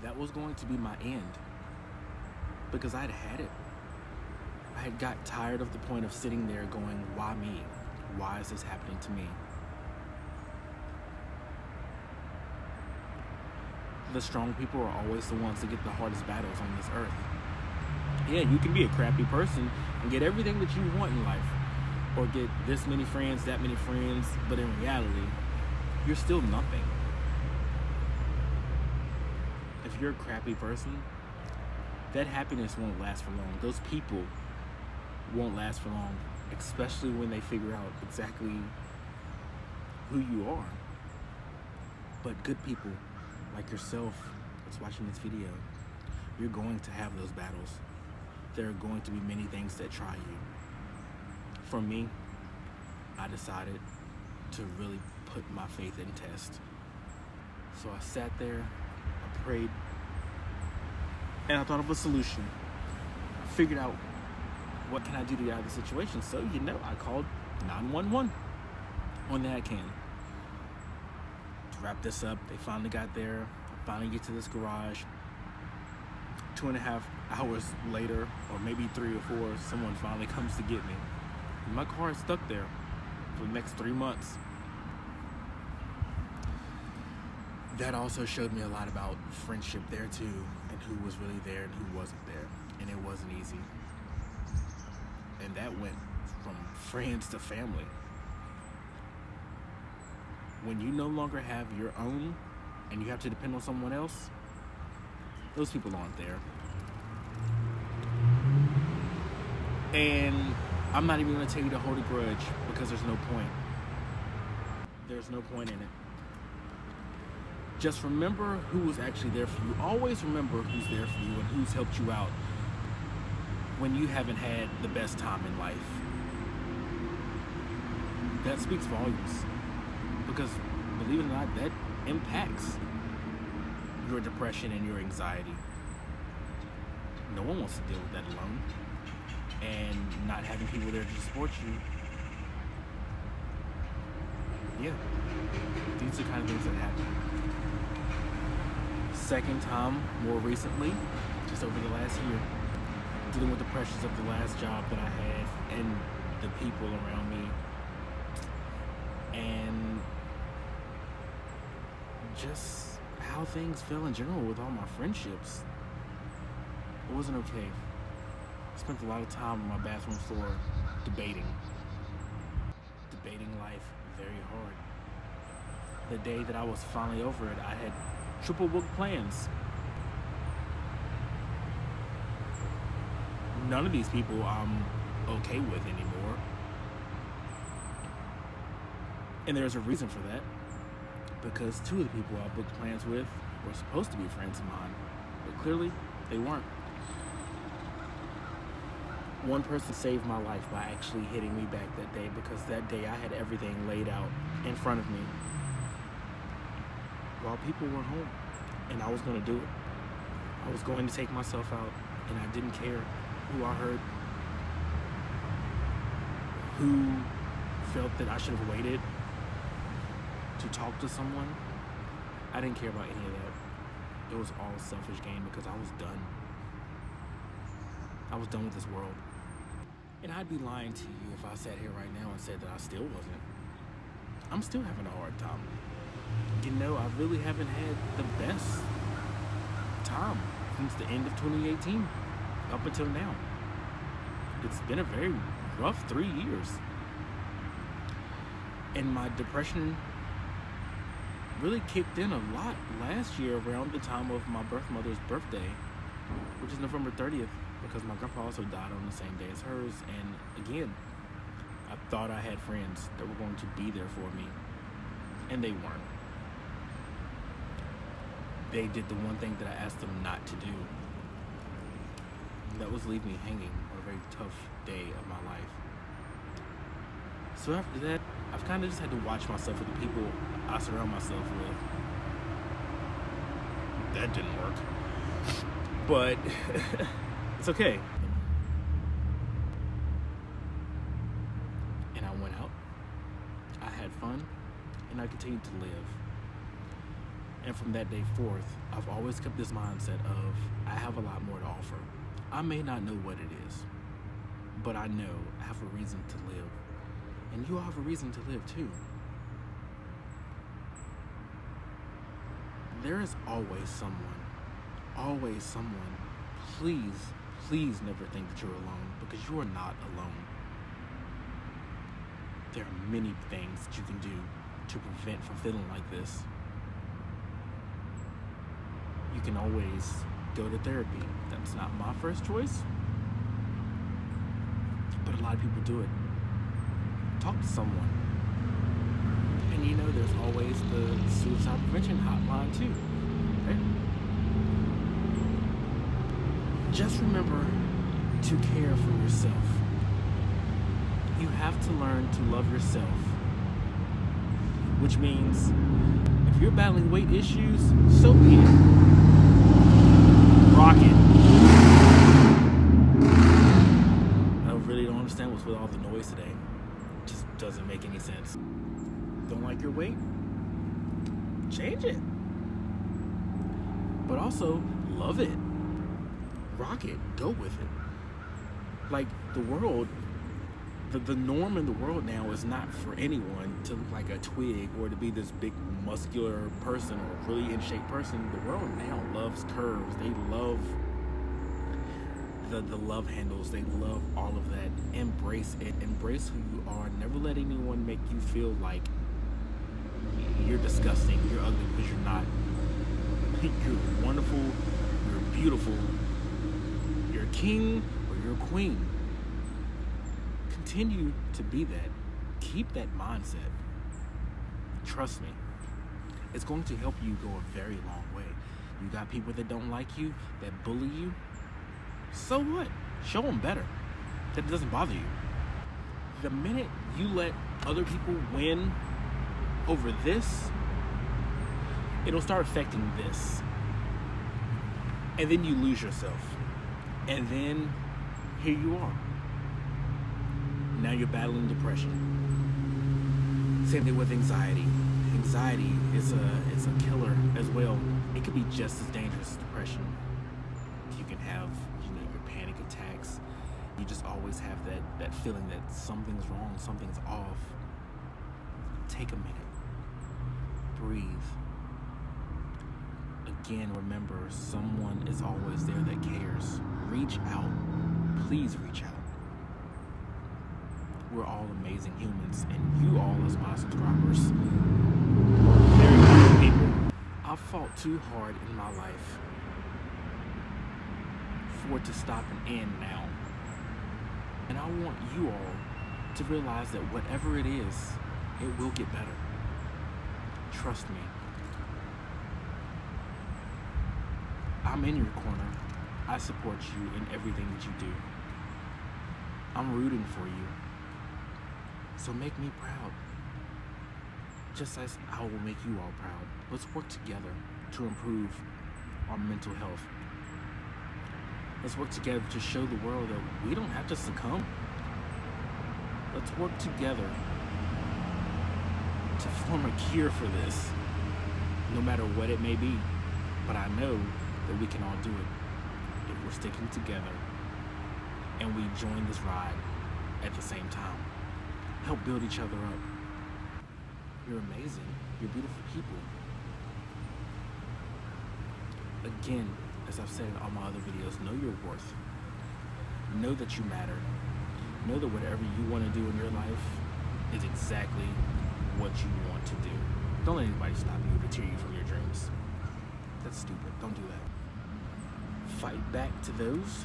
that was going to be my end, because I'd had it. I had got tired of the point of sitting there going, why me? Why is this happening to me? The strong people are always the ones that get the hardest battles on this earth. Yeah, you can be a crappy person and get everything that you want in life, or get this many friends, that many friends, but in reality, you're still nothing. If you're a crappy person, that happiness won't last for long. Those people won't last for long, especially when they figure out exactly who you are. But good people like yourself that's watching this video, you're going to have those battles. There are going to be many things that try you. For me, I decided to really put my faith in test. So I sat there, I prayed, and I thought of a solution. I figured out, what can I do to get out of the situation? So, I called 911 on that can. To wrap this up, they finally got there. I finally get to this garage. 2.5 hours later, or maybe 3 or 4, someone finally comes to get me. And my car is stuck there for the next 3 months. That also showed me a lot about friendship there too, and who was really there and who wasn't there. And it wasn't easy. And that went from friends to family. When you no longer have your own and you have to depend on someone else, those people aren't there. And I'm not even going to tell you to hold a grudge, because there's no point. There's no point in it. Just remember who was actually there for you. Always remember who's there for you and who's helped you out when you haven't had the best time in life. That speaks volumes, because believe it or not, that impacts your depression and your anxiety. No one wants to deal with that alone, and not having people there to support you. Yeah, these are the kind of things that happen. Second time, more recently, just over the last year, dealing with the pressures of the last job that I had and the people around me, and just how things fell in general with all my friendships. It wasn't okay. I spent a lot of time on my bathroom floor debating life very hard. The day that I was finally over it, I had triple booked plans. None of these people I'm okay with anymore. And there's a reason for that. Because 2 of the people I booked plans with were supposed to be friends of mine, but clearly they weren't. One person saved my life by actually hitting me back that day, because that day I had everything laid out in front of me while people were home, and I was going to do it. I was going to take myself out, and I didn't care who I hurt, who felt that I should have waited to talk to someone. I didn't care about any of that. It was all selfish gain, because I was done. I was done with this world. And I'd be lying to you if I sat here right now and said that I still wasn't. I'm still having a hard time. I really haven't had the best time since the end of 2018 up until now. It's been a very rough 3 years. And my depression really kicked in a lot last year around the time of my birth mother's birthday, which is November 30th, because my grandpa also died on the same day as hers. And again, I thought I had friends that were going to be there for me, and they weren't. They did the one thing that I asked them not to do. And that was leave me hanging on a very tough day of my life. So after that, I've kind of just had to watch myself with the people I surround myself with. That didn't work. But it's okay. And I went out, I had fun, and I continued to live. And from that day forth, I've always kept this mindset of, I have a lot more to offer. I may not know what it is, but I know I have a reason to live. And you all have a reason to live too. There is always someone. Please never think that you're alone, because you are not alone. There are many things that you can do to prevent from feeling like this. You can always go to therapy. That's not my first choice, but a lot of people do it. Talk to someone. And you know, there's always the suicide prevention hotline too. Okay? Just remember to care for yourself. You have to learn to love yourself, which means if you're battling weight issues, so be it. Rock it. I really don't understand what's with all the noise today. It just doesn't make any sense. Don't like your weight? Change it. But also, love it. Rock it. Go with it. Like, the world, the norm in the world now is not for anyone to look like a twig or to be this big muscular person or really in shape person. The world now loves curves. They love the love handles. They love all of that. Embrace it. Embrace who you are. Never let anyone make you feel like you're disgusting, you're ugly, because you're not. You're wonderful, you're beautiful, you're a king or you're a queen. Continue to be that. Keep that mindset. Trust me, it's going to help you go a very long way. You got people that don't like you, that bully you. So what? Show them better. That doesn't bother you. The minute you let other people win over this, it'll start affecting this. And then you lose yourself. And then here you are. Now you're battling depression. Same thing with anxiety. Anxiety is a killer as well. It could be just as dangerous as depression. You can have, your panic attacks. You just always have that feeling that something's wrong, something's off. Take a minute. Breathe. Again, remember, someone is always there that cares. Reach out. Please reach out. We're all amazing humans, and you all as my subscribers, very amazing people. I've fought too hard in my life for it to stop and end now. And I want you all to realize that whatever it is, it will get better. Trust me. I'm in your corner. I support you in everything that you do. I'm rooting for you. So make me proud. Just as I will make you all proud. Let's work together to improve our mental health. Let's work together to show the world that we don't have to succumb. Let's work together to form a cure for this, no matter what it may be. But I know that we can all do it if we're sticking together and we join this ride at the same time. Help build each other up. You're amazing. You're beautiful people. Again, as I've said in all my other videos, know your worth. Know that you matter. Know that whatever you want to do in your life is exactly what you want to do. Don't let anybody stop you or deter you from your dreams. That's stupid. Don't do that. Fight back to those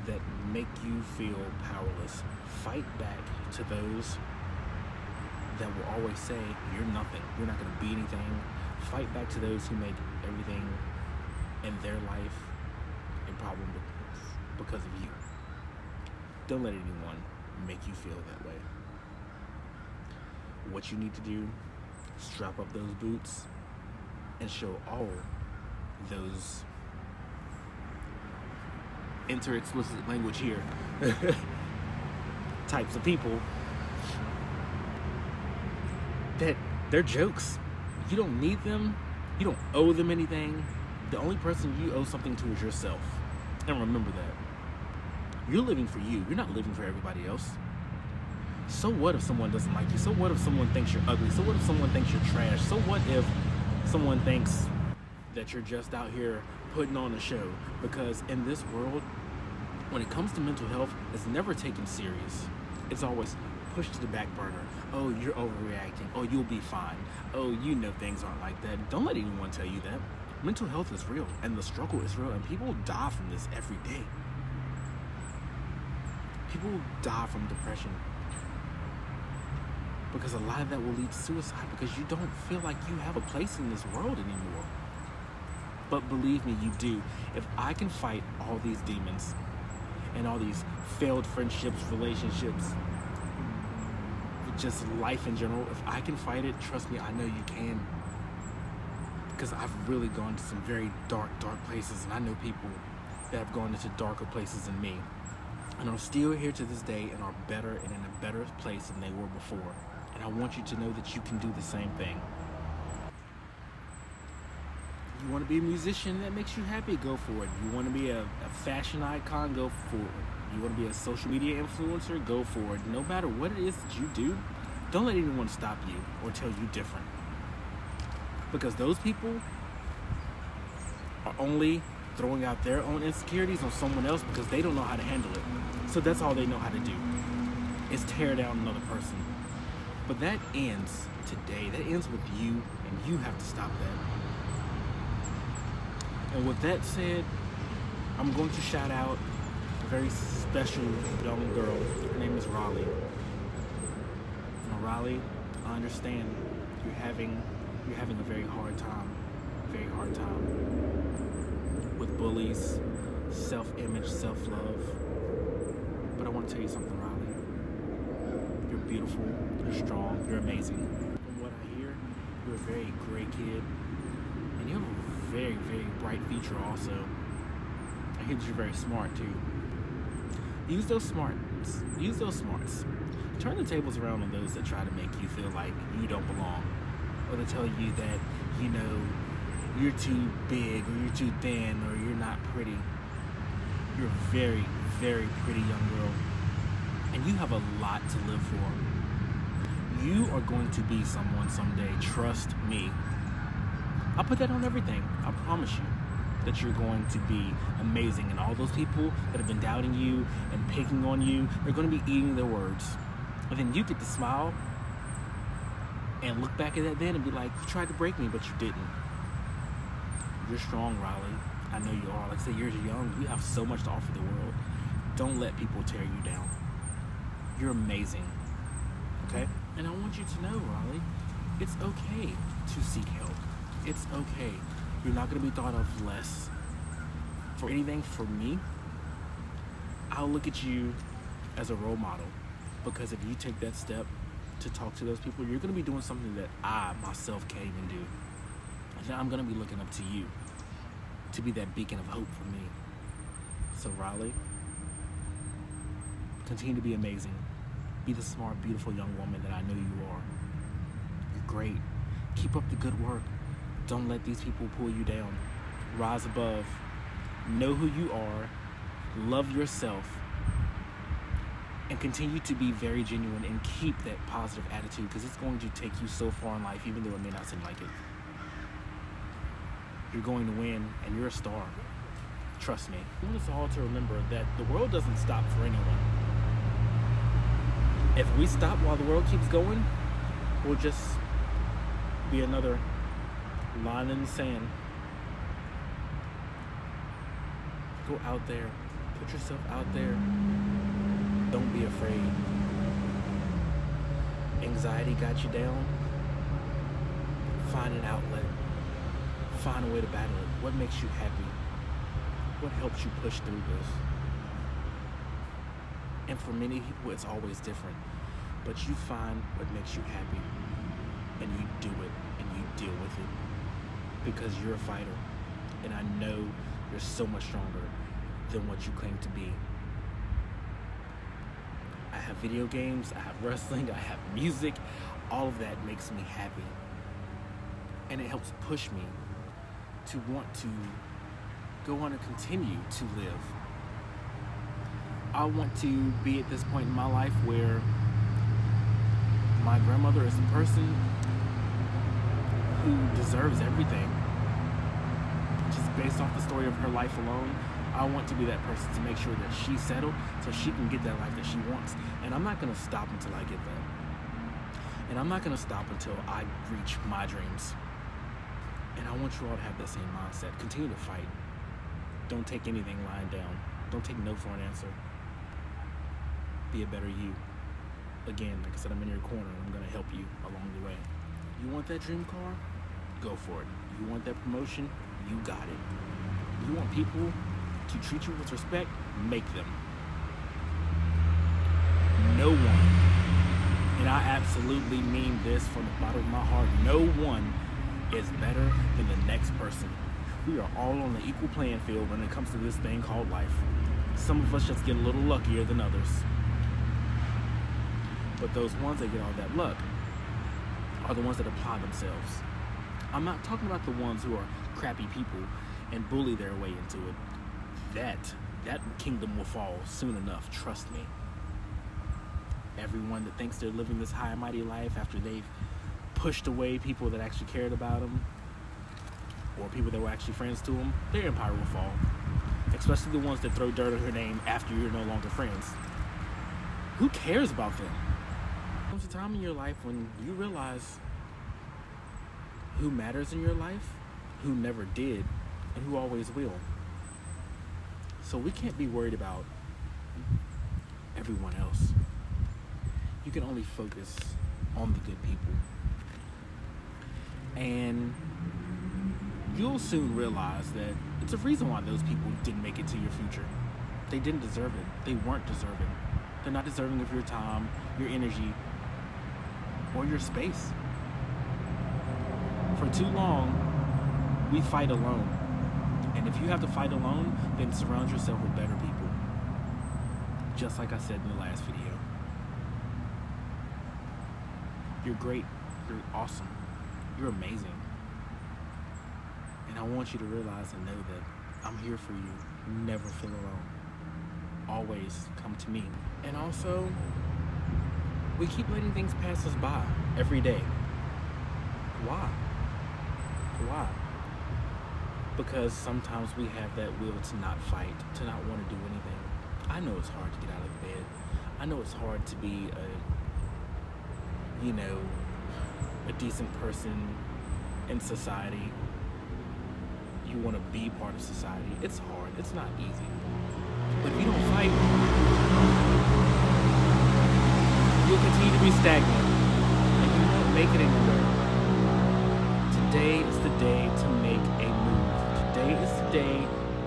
that make you feel powerless. Fight back to those that will always say, you're nothing. You're not going to be anything. Fight back to those who make everything in their life a problem because of you. Don't let anyone make you feel that way. What you need to do, strap up those boots and show all those, enter explicit language here, types of people that they're jokes. You don't need them. You don't owe them anything. The only person you owe something to is yourself. And remember that. You're living for you. You're not living for everybody else. So what if someone doesn't like you? So what if someone thinks you're ugly? So what if someone thinks you're trash? So what if someone thinks that you're just out here putting on a show? Because in this world, when it comes to mental health, it's never taken serious. It's always pushed to the back burner. Oh, you're overreacting. Oh, you'll be fine. Oh, you know things aren't like that. Don't let anyone tell you that. Mental health is real, and the struggle is real, and people die from this every day. People die from depression because a lot of that will lead to suicide because you don't feel like you have a place in this world anymore. But believe me, you do. If I can fight all these demons and all these failed friendships, relationships, just life in general, if I can fight it, trust me, I know you can. Because I've really gone to some very dark places, and I know people that have gone into darker places than me and are still here to this day and are better and in a better place than they were before. And I want you to know that you can do the same thing. You want to be a musician that makes you happy, go for it. You want to be a fashion icon, go for it. You want to be a social media influencer, go for it. No matter what it is that you do, don't let anyone stop you or tell you different. Because those people are only throwing out their own insecurities on someone else because they don't know how to handle it. So that's all they know how to do, is tear down another person. But that ends today. That ends with you, and you have to stop that. And with that said, I'm going to shout out a very special young girl. Her name is Raleigh. Now, Raleigh, I understand you're having a very hard time with bullies, self-image, self-love. But I want to tell you something, Raleigh. You're beautiful, you're strong, you're amazing. From what I hear, you're a very great kid, and you have a very, very bright future also. I hear that you're very smart too. Use those smarts. Turn the tables around on those that try to make you feel like you don't belong, or to tell you that, you know, you're too big, or you're too thin, or you're not pretty. You're a very, very pretty young girl, and you have a lot to live for. You are going to be someone someday, trust me. I'll put that on everything. I promise you that you're going to be amazing, and all those people that have been doubting you and picking on you, they're going to be eating their words. And then you get to smile and look back at that then and be like, you tried to break me, but you didn't. You're strong, Raleigh. I know you are. Like I said, you're young. You have so much to offer the world. Don't let people tear you down. You're amazing. Okay? And I want you to know, Raleigh, it's okay to seek help. It's okay. You're not going to be thought of less. For anything, for me, I'll look at you as a role model. Because if you take that step to talk to those people, you're going to be doing something that I, myself, can't even do. And then I'm going to be looking up to you to be that beacon of hope for me. So, Raleigh, continue to be amazing. Be the smart, beautiful young woman that I know you are. You're great. Keep up the good work. Don't let these people pull you down. Rise above. Know who you are. Love yourself. And continue to be very genuine and keep that positive attitude, because it's going to take you so far in life, even though it may not seem like it. You're going to win, and you're a star. Trust me. I want us all to remember that the world doesn't stop for anyone. If we stop while the world keeps going, we'll just be another line in the sand. Go out there. Put yourself out there. Don't be afraid. Anxiety got you down. Find an outlet. Find a way to battle it. What makes you happy? What helps you push through this? And for many people, it's always different. But you find what makes you happy, and you do it, and you deal with it. Because you're a fighter. And I know you're so much stronger than what you claim to be. I have video games, I have wrestling, I have music. All of that makes me happy. And it helps push me to want to go on and continue to live. I want to be at this point in my life where my grandmother is the person who deserves everything. Just based off the story of her life alone, I want to be that person to make sure that she's settled so she can get that life that she wants. And I'm not going to stop until I get that. And I'm not going to stop until I reach my dreams. And I want you all to have that same mindset. Continue to fight. Don't take anything lying down. Don't take no for an answer. Be a better you. Again, like I said, I'm in your corner and I'm going to help you along the way. You want that dream car? Go for it. You want that promotion? You got it. You want people to treat you with respect? Make them. No one, and I absolutely mean this from the bottom of my heart, no one is better than the next person. We are all on the equal playing field when it comes to this thing called life. Some of us just get a little luckier than others. But those ones that get all that luck are the ones that apply themselves. I'm not talking about the ones who are crappy people and bully their way into it. That kingdom will fall soon enough, trust me. Everyone that thinks they're living this high and mighty life after they've pushed away people that actually cared about them or people that were actually friends to them, their empire will fall. Especially the ones that throw dirt on your name after you're no longer friends. Who cares about them? There comes a time in your life when you realize who matters in your life, who never did, and who always will. So we can't be worried about everyone else. You can only focus on the good people. And you'll soon realize that it's a reason why those people didn't make it to your future. They didn't deserve it. They weren't deserving. They're not deserving of your time, your energy, or your space. For too long, we fight alone. And if you have to fight alone, then surround yourself with better people. Just like I said in the last video. You're great. You're awesome. You're amazing. And I want you to realize and know that I'm here for you. Never feel alone. Always come to me. And also, we keep letting things pass us by every day. Why? Why? Because sometimes we have that will to not fight, to not want to do anything. I know it's hard to get out of bed. I know it's hard to be a decent person in society. You want to be part of society. It's hard. It's not easy. But if you don't fight, you'll continue to be stagnant and you won't make it anywhere. Today is the day to make a move. Today is the day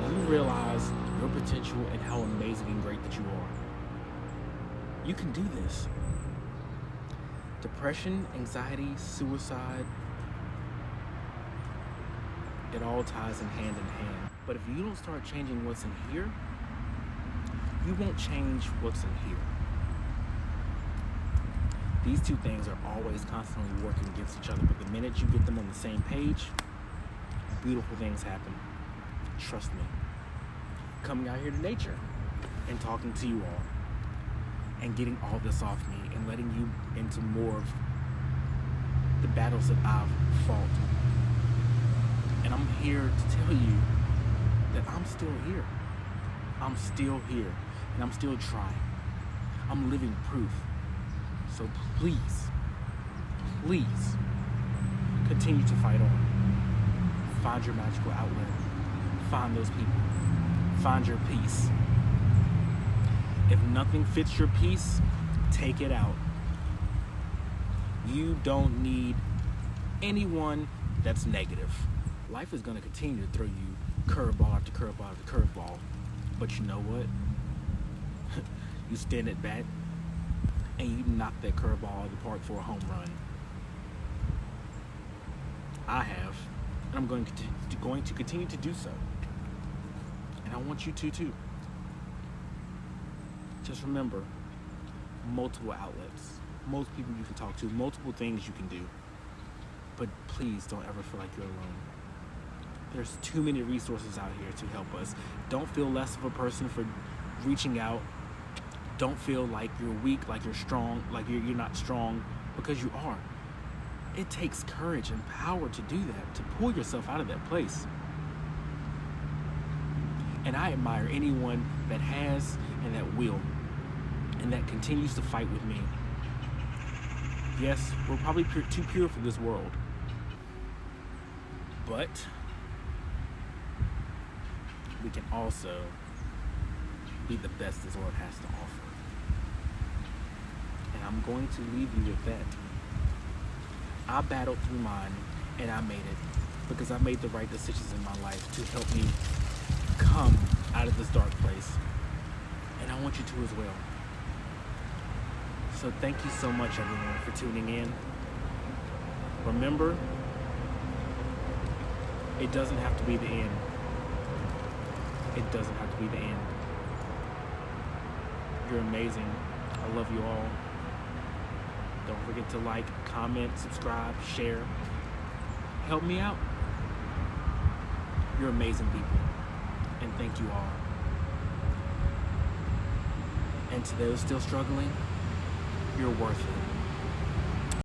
you realize your potential and how amazing and great that you are. You can do this. Depression, anxiety, suicide, it all ties in hand. But if you don't start changing what's in here, you won't change what's in here. These two things are always constantly working against each other, but the minute you get them on the same page, beautiful things happen. Trust me. Coming out here to nature and talking to you all and getting all this off me and letting you into more of the battles that I've fought. And I'm here to tell you that I'm still here. I'm still here and I'm still trying. I'm living proof. So please continue to fight on. Find your magical outlet. Find those people. Find your peace. If nothing fits your peace, take it out. You don't need anyone that's negative. Life is going to continue to throw you curveball after curveball after curveball. But you know what? You stand at bat and you knock that curveball out of the park for a home run. I have, and I'm going to continue to do so. And I want you to too. Just remember, multiple outlets, most people you can talk to, multiple things you can do. But please don't ever feel like you're alone. There's too many resources out here to help us. Don't feel less of a person for reaching out. Don't feel like you're weak, like you're strong, like you're not strong, because you are. It takes courage and power to do that, to pull yourself out of that place. And I admire anyone that has and that will and that continues to fight with me. Yes, we're probably too pure for this world, but we can also be the best this world has to offer. And I'm going to leave you with that. I battled through mine and I made it because I made the right decisions in my life to help me come out of this dark place. And I want you to as well. So thank you so much, everyone, for tuning in. Remember, it doesn't have to be the end. It doesn't have to be the end. You're amazing. I love you all. Don't forget to like, comment, subscribe, share. Help me out. You're amazing people. And thank you all. And to those still struggling, you're worth it.